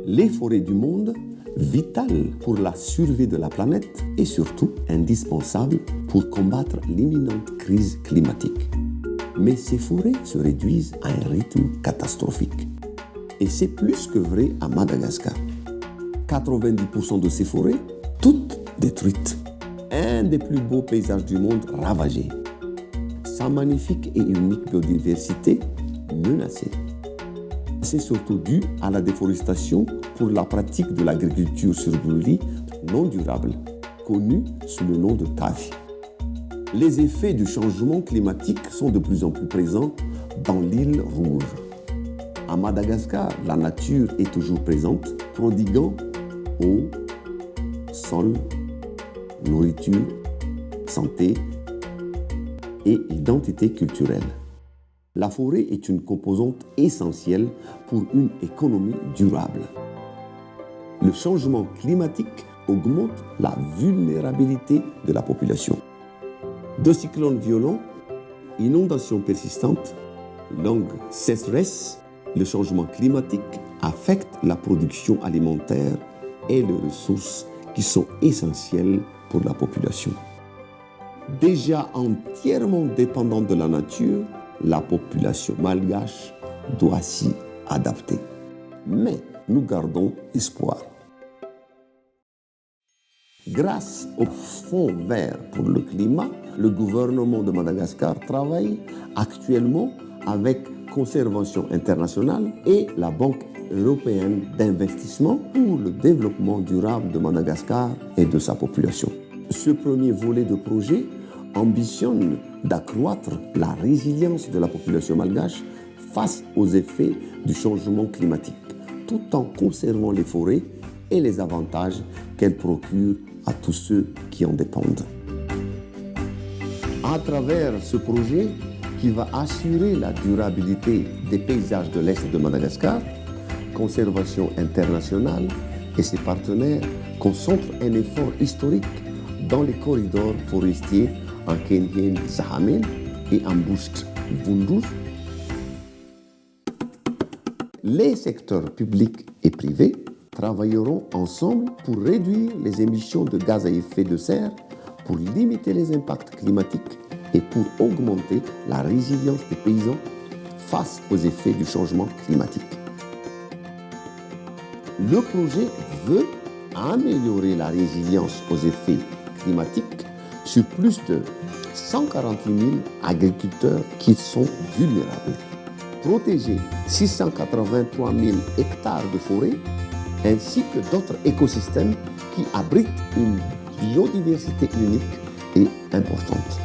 Les forêts du monde, vitales pour la survie de la planète et surtout indispensables pour combattre l'imminente crise climatique. Mais ces forêts se réduisent à un rythme catastrophique. Et c'est plus que vrai à Madagascar. 90% de ces forêts, toutes détruites. Un des plus beaux paysages du monde ravagé. Sa magnifique et unique biodiversité menacée. C'est surtout dû à la déforestation pour la pratique de l'agriculture sur brûlis non durable, connue sous le nom de TAVI. Les effets du changement climatique sont de plus en plus présents dans l'île Rouge. À Madagascar, la nature est toujours présente, prodiguant eau, sol, nourriture, santé et identité culturelle. La forêt est une composante essentielle pour une économie durable. Le changement climatique augmente la vulnérabilité de la population. De cyclones violents, inondations persistantes, longues sécheresses, le changement climatique affecte la production alimentaire et les ressources qui sont essentielles pour la population. Déjà entièrement dépendante de la nature, la population malgache doit s'y adapter. Mais nous gardons espoir. Grâce au Fonds vert pour le climat, le gouvernement de Madagascar travaille actuellement avec Conservation internationale et la Banque européenne d'investissement pour le développement durable de Madagascar et de sa population. Ce premier volet de projet ambitionne d'accroître la résilience de la population malgache face aux effets du changement climatique, tout en conservant les forêts et les avantages qu'elles procurent à tous ceux qui en dépendent. À travers ce projet qui va assurer la durabilité des paysages de l'Est de Madagascar, Conservation internationale et ses partenaires concentrent un effort historique dans les corridors forestiers en Kenyen Sahamen et en Bucht Vundur. Les secteurs publics et privés travailleront ensemble pour réduire les émissions de gaz à effet de serre, pour limiter les impacts climatiques et pour augmenter la résilience des paysans face aux effets du changement climatique. Le projet veut améliorer la résilience aux effets climatiques sur plus de 148 000 agriculteurs qui sont vulnérables. Protéger 683 000 hectares de forêt ainsi que d'autres écosystèmes qui abritent une biodiversité unique et importante.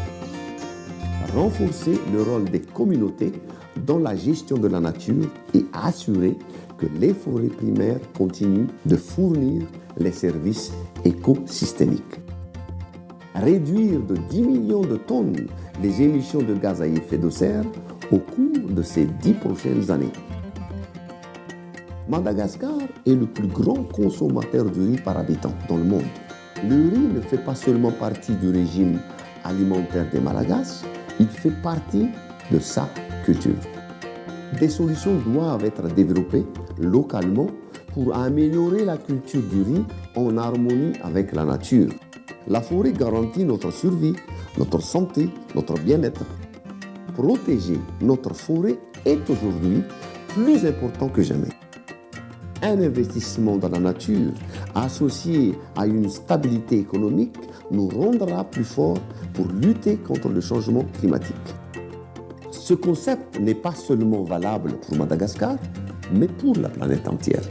Renforcer le rôle des communautés dans la gestion de la nature et assurer que les forêts primaires continuent de fournir les services écosystémiques. Réduire de 10 millions de tonnes les émissions de gaz à effet de serre au cours de ces 10 prochaines années. Madagascar est le plus grand consommateur de riz par habitant dans le monde. Le riz ne fait pas seulement partie du régime alimentaire des Malagasy, il fait partie de sa culture. Des solutions doivent être développées localement pour améliorer la culture du riz en harmonie avec la nature. La forêt garantit notre survie, notre santé, notre bien-être. Protéger notre forêt est aujourd'hui plus important que jamais. Un investissement dans la nature associé à une stabilité économique nous rendra plus forts pour lutter contre le changement climatique. Ce concept n'est pas seulement valable pour Madagascar, mais pour la planète entière.